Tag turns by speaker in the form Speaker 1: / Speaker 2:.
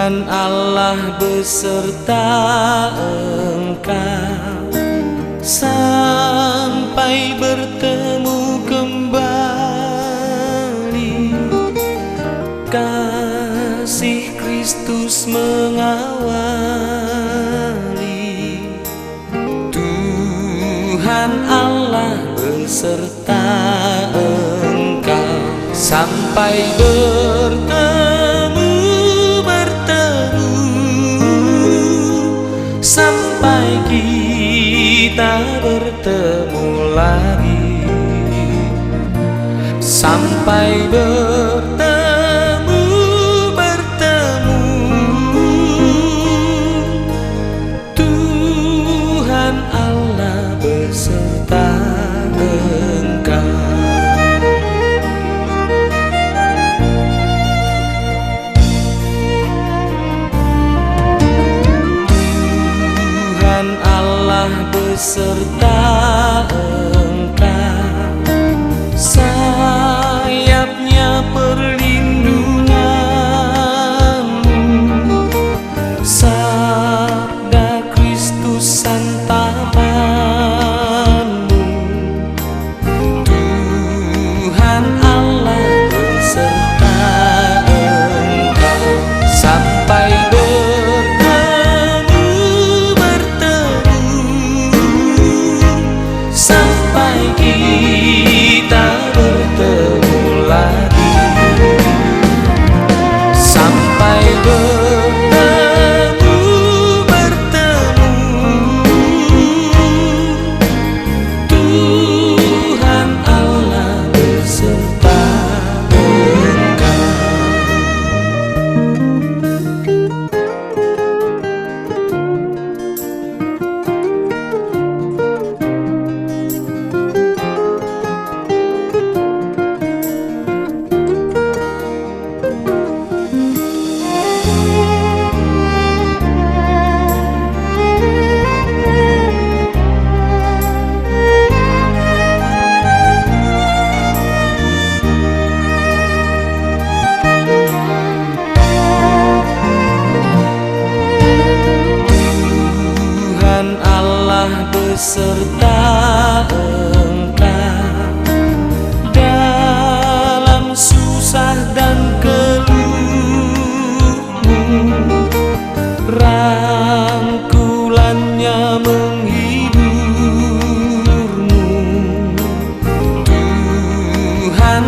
Speaker 1: Tuhan Allah beserta engkau sampai bertemu kembali. Kasih Kristus mengawali. Tuhan Allah beserta engkau sampai bertemu, sampai kita bertemu lagi, sampai bertemu, Tuhan Allah beserta engkau. Beserta engkau, sayapnya perlindunganmu, sabda Kristus santapanmu. Tuhan Allah beserta engkau sampai kita bertemu lagi, sampai bertemu, Tuhan Allah beserta engkau. Beserta engkau dalam susah dan keluhmu, rangkulannya menghiburmu. Tuhan